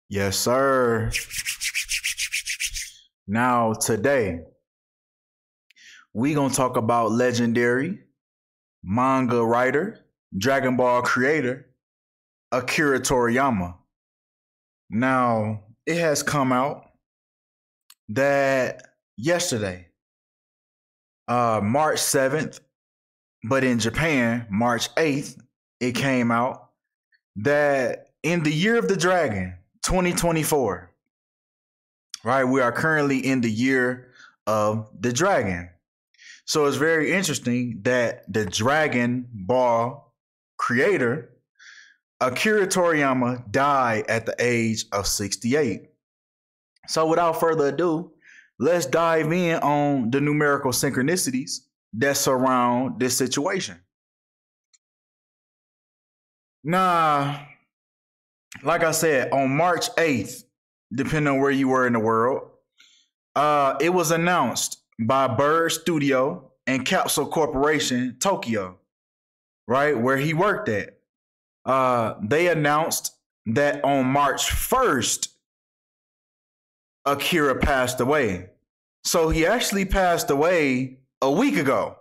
Yes, sir. Now, today, we going to talk about legendary manga writer, Dragon Ball creator, Akira Toriyama. Now, it has come out that yesterday, March 7th, but in Japan, March 8th, it came out that in the year of the dragon, 2024, right? We are currently in the year of the dragon. So it's very interesting that the Dragon Ball creator, Akira Toriyama, died at the age of 68. So without further ado, let's dive in on the numerical synchronicities that surround this situation. Nah, like I said, on March 8th, depending on where you were in the world, it was announced by Bird Studio and Capsule Corporation, Tokyo, right, where he worked at. They announced that on March 1st, Akira passed away. So he actually passed away a week ago,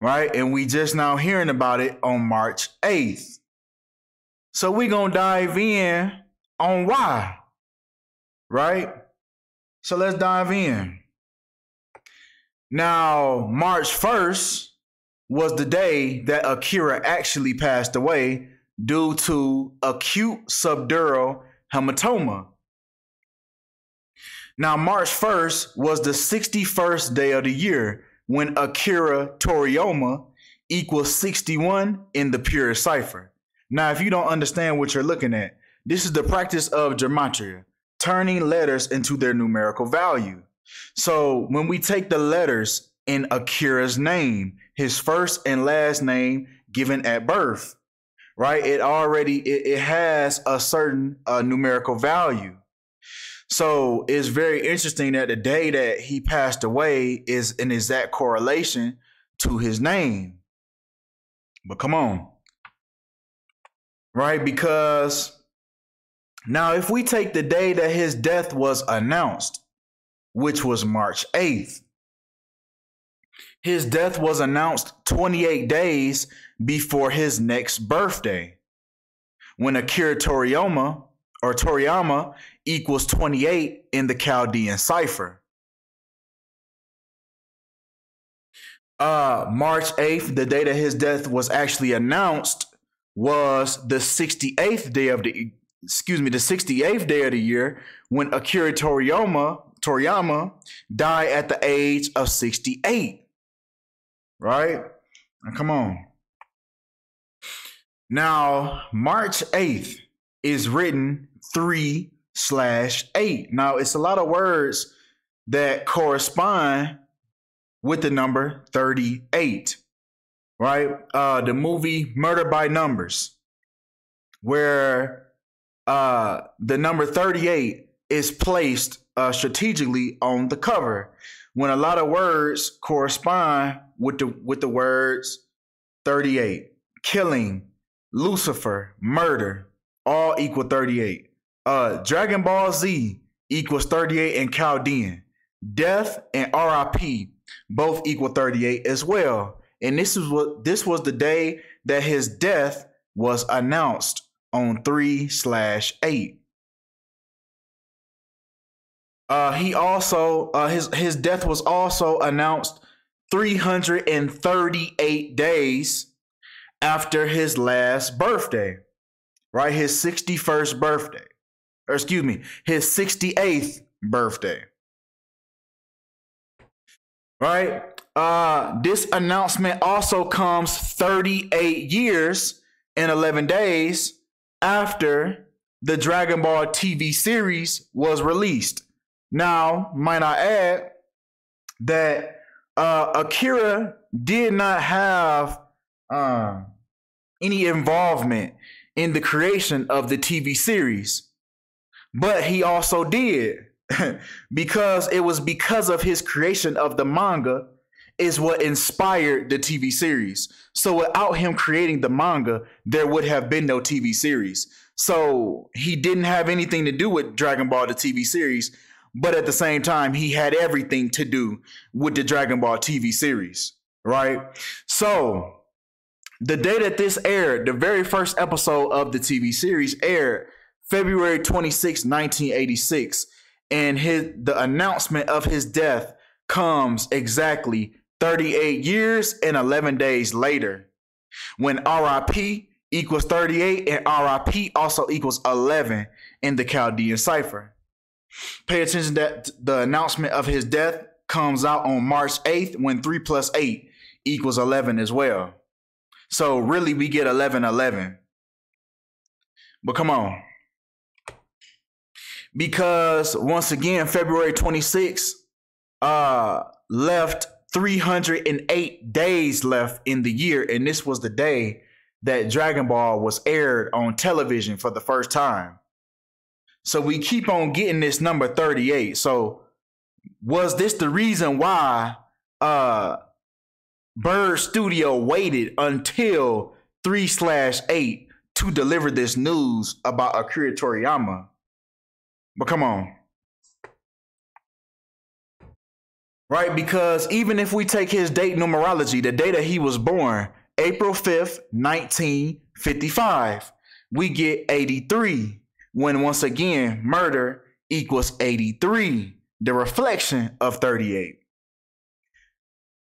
right? And we just now hearing about it on March 8th. So we gonna dive in on why, right? So let's dive in. Now, March 1st was the day that Akira actually passed away due to acute subdural hematoma. Now, March 1st was the 61st day of the year when Akira Toriyama equals 61 in the pure cipher. Now, if you don't understand what you're looking at, this is the practice of Gematria, turning letters into their numerical value. So when we take the letters in Akira's name, his first and last name given at birth, right? It has a certain numerical value. So it's very interesting that the day that he passed away is an exact correlation to his name. But come on. Right? Because now if we take the day that his death was announced, which was March 8th, his death was announced 28 days before his next birthday, when Akira Toriyama equals 28 in the Chaldean cipher. March 8th, the day that his death was actually announced, was the 68th day of the 68th day of the year when Akira Toriyama died at the age of 68. Right? Now, come on. Now, March 8th is written 3/8. Now, it's a lot of words that correspond with the number 38. Right? The movie Murder by Numbers, where the number 38 is placed strategically on the cover, when a lot of words correspond with the words 38. Killing, Lucifer, murder, all equal 38. Dragon Ball Z equals 38 in Chaldean. Death and RIP both equal 38 as well. And this was the day that his death was announced, on 3/8. He also his death was also announced 338 days after his last birthday, right? His 61st birthday, or excuse me, his 68th birthday, right? This announcement also comes 38 years and 11 days after the Dragon Ball TV series was released. Now, might I add that Akira did not have any involvement in the creation of the TV series, but he also did because it was because of his creation of the manga is what inspired the TV series. So without him creating the manga, there would have been no TV series. So he didn't have anything to do with Dragon Ball, the TV series, but at the same time, he had everything to do with the Dragon Ball TV series, right? So the day that this aired, the very first episode of the TV series aired February 26, 1986, and the announcement of his death comes exactly 38 years and 11 days later, when RIP equals 38 and RIP also equals 11 in the Chaldean cipher. Pay attention that the announcement of his death comes out on March 8th, when 3 plus 8 equals 11 as well. So really we get 1111. But come on. Because once again, February 26th left 308 days left in the year. And this was the day that Dragon Ball was aired on television for the first time. So we keep on getting this number 38. So was this the reason why Bird Studio waited until 3/8 to deliver this news about Akira Toriyama? But come on. Right? Because even if we take his date numerology, the day that he was born, April 5th, 1955, we get 83. When once again, murder equals 83, the reflection of 38.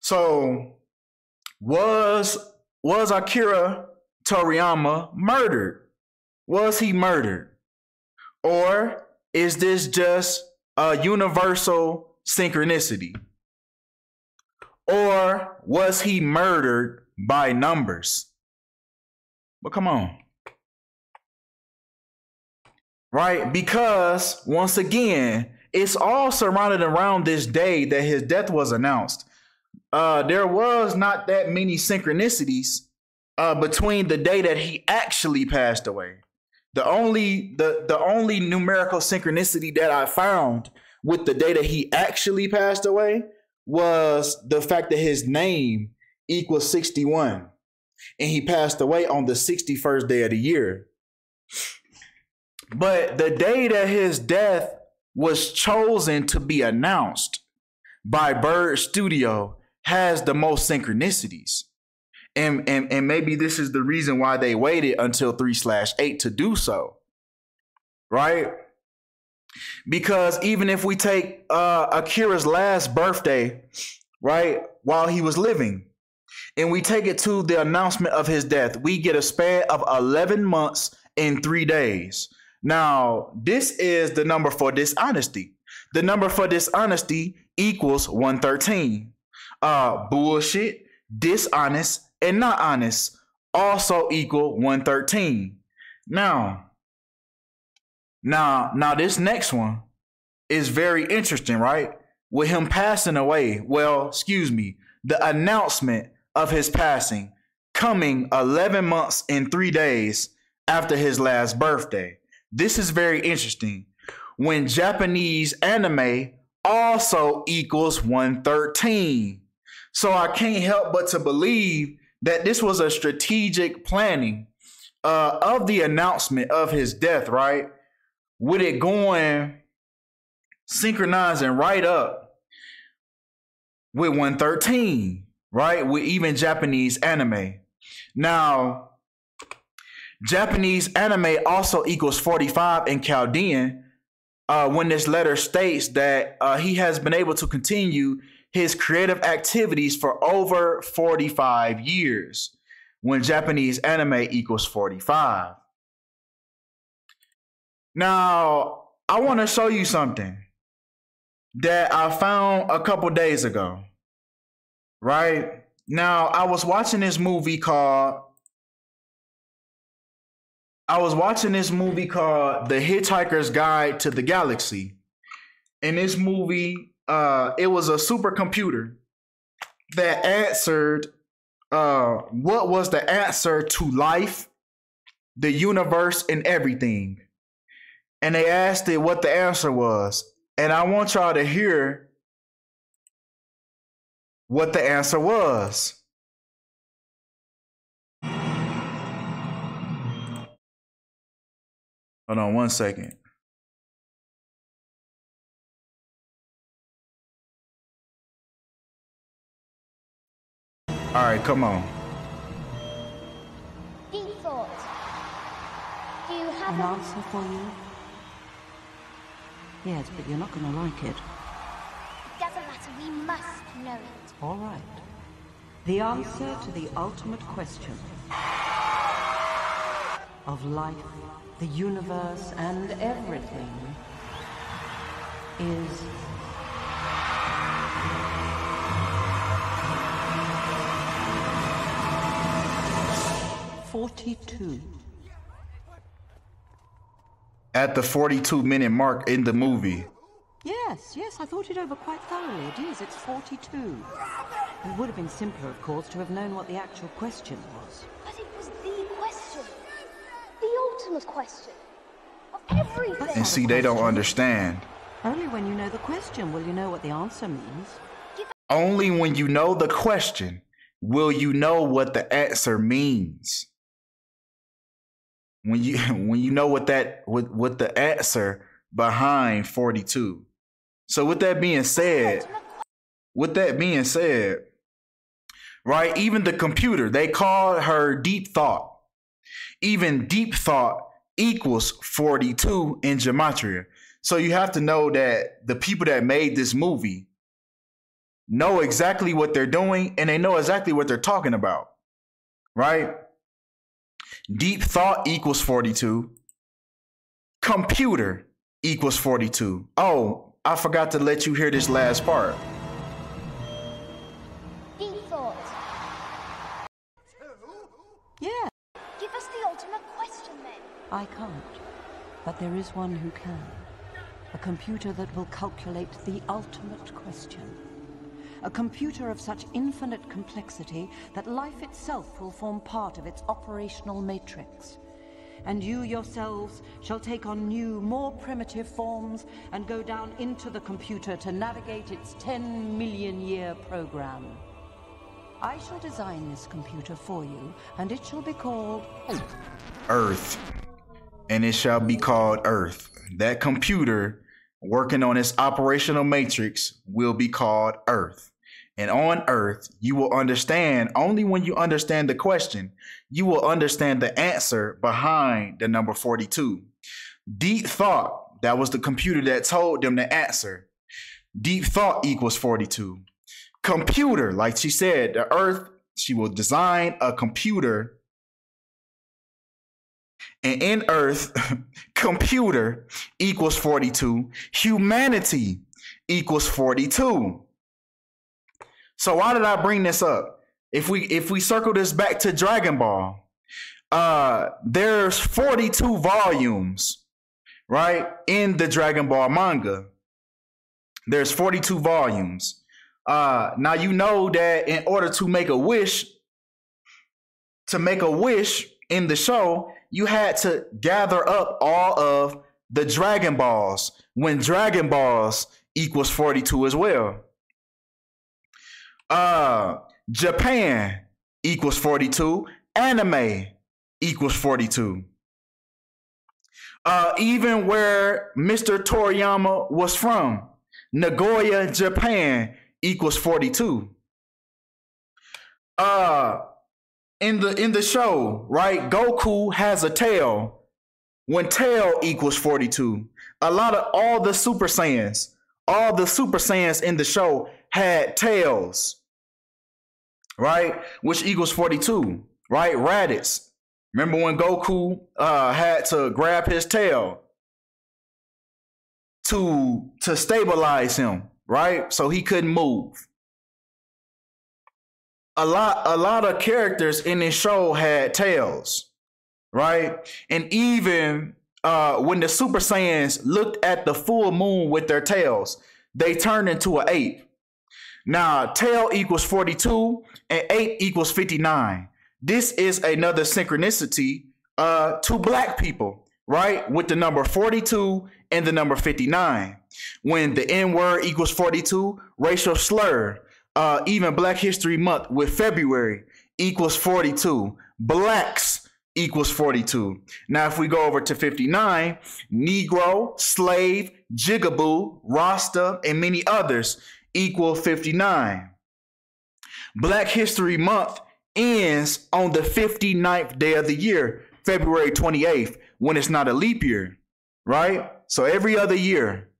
So was Akira Toriyama murdered? Was he murdered? Or is this just a universal synchronicity? Or was he murdered by numbers? But come on. Right? Because once again, it's all surrounded around this day that his death was announced. There was not that many synchronicities between the day that he actually passed away. The only numerical synchronicity that I found with the day that he actually passed away was the fact that his name equals 61, and he passed away on the 61st day of the year. But the day that his death was chosen to be announced by Bird Studio has the most synchronicities. And maybe this is the reason why they waited until 3/8 to do so. Right? Because even if we take Akira's last birthday, right, while he was living, and we take it to the announcement of his death, we get a span of 11 months and 3 days. Now, this is the number for dishonesty. The number for dishonesty equals 113. Bullshit, dishonest, and not honest also equal 113. Now, this next one is very interesting, right? With him passing away, the announcement of his passing coming 11 months and 3 days after his last birthday. This is very interesting. When Japanese anime also equals 113. So I can't help but to believe that this was a strategic planning of the announcement of his death, right? With it going, synchronizing right up with 113, right? With even Japanese anime. Now, Japanese anime also equals 45 in Chaldean when this letter states that he has been able to continue his creative activities for over 45 years, when Japanese anime equals 45. Now, I want to show you something that I found a couple days ago, right? Now, I was watching this movie called The Hitchhiker's Guide to the Galaxy. In this movie, it was a supercomputer that answered what was the answer to life, the universe, and everything. And they asked it what the answer was. And I want y'all to hear what the answer was. Hold on 1 second. All right, come on. Deep thought. Do you have An answer for you? Yes, but you're not going to like it. It doesn't matter. We must know it. All right. The answer to the ultimate question of life, the universe, and everything is 42. At the 42-minute mark in the movie. Yes, I thought it over quite thoroughly. It is, it's 42. It would have been simpler, of course, to have known what the actual question was. But it was the question. The ultimate question. Of everything. And see, they don't understand. Only when you know the question will you know what the answer means. Only when you know the question will you know what the answer means. When you know what the answer behind 42. So with that being said, right, even the computer, they call her deep thought. Even deep thought equals 42 in Gematria. So you have to know that the people that made this movie know exactly what they're doing and they know exactly what they're talking about, right? Deep thought equals 42. Computer equals 42. Oh, I forgot to let you hear this last part. Deep thought. Yeah. Give us the ultimate question then. I can't, but there is one who can. A computer that will calculate the ultimate question. A computer of such infinite complexity that life itself will form part of its operational matrix. And you yourselves shall take on new, more primitive forms and go down into the computer to navigate its 10-million-year program. I shall design this computer for you, and it shall be called Earth. And it shall be called Earth. That computer working on its operational matrix will be called Earth. And on Earth, you will understand, only when you understand the question, you will understand the answer behind the number 42. Deep thought, that was the computer that told them the answer. Deep thought equals 42. Computer, like she said, the Earth, she will design a computer. And in Earth, computer equals 42. Humanity equals 42. So why did I bring this up? If we circle this back to Dragon Ball, there's 42 volumes, right? In the Dragon Ball manga. There's 42 volumes. Now you know that in order to make a wish in the show, you had to gather up all of the Dragon Balls when Dragon Balls equals 42 as well. Japan equals 42. Anime equals 42. Even where Mr. Toriyama was from, Nagoya, Japan equals 42. In the show, right, Goku has a tail. When tail equals 42. All the Super Saiyans in the show had tails, right? Which equals 42, right? Raditz. Remember when Goku had to grab his tail to stabilize him, right? So he couldn't move. A lot of characters in this show had tails, right? And even when the Super Saiyans looked at the full moon with their tails, they turned into an ape. Now, tail equals 42 and ape equals 59. This is another synchronicity to black people, right? With the number 42 and the number 59. When the N word equals 42, racial slur, even Black History Month with February equals 42. Blacks equals 42. Now, if we go over to 59, Negro, slave, jigaboo, Rasta, and many others equal 59. Black History Month ends on the 59th day of the year, February 28th, when it's not a leap year, right? So every other year.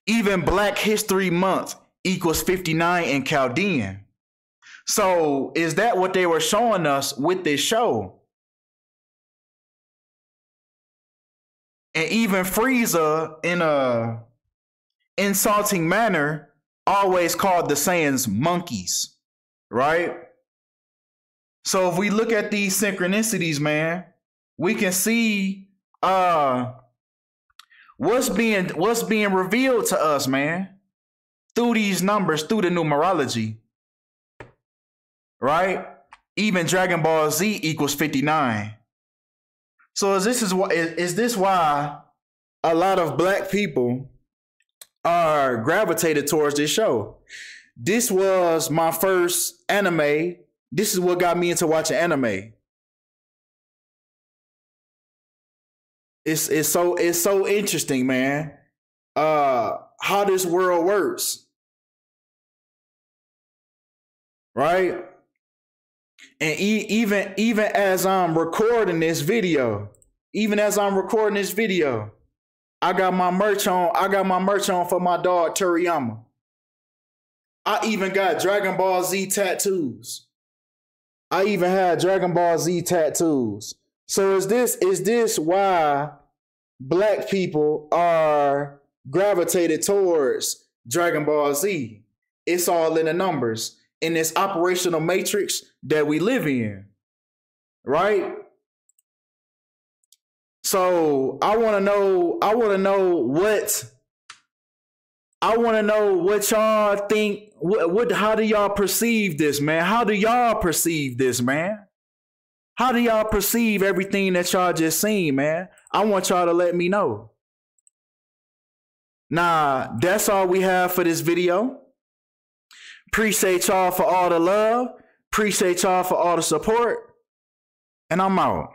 Even Black History Month equals 59 in Chaldean. So is that what they were showing us with this show? And even Frieza, in a insulting manner, always called the Saiyans monkeys, right? So if we look at these synchronicities, man, we can see what's being revealed to us, man, through these numbers, through the numerology, right? Even Dragon Ball Z equals 59. So is this why a lot of black people are gravitated towards this show? This was my first anime. This is what got me into watching anime. It's so interesting, man. How this world works, right? And even as I'm recording this video, I got my merch on for my dog Toriyama. I even got Dragon Ball Z tattoos. I even had Dragon Ball Z tattoos. So is this why black people are gravitated towards Dragon Ball Z? It's all in the numbers, in this operational matrix that we live in, right? So I want to know what y'all think. How do y'all perceive this, man? How do y'all perceive this, man? How do y'all perceive everything that y'all just seen, man? I want y'all to let me know. Nah, that's all we have for this video. Appreciate y'all for all the love. Appreciate y'all for all the support. And I'm out.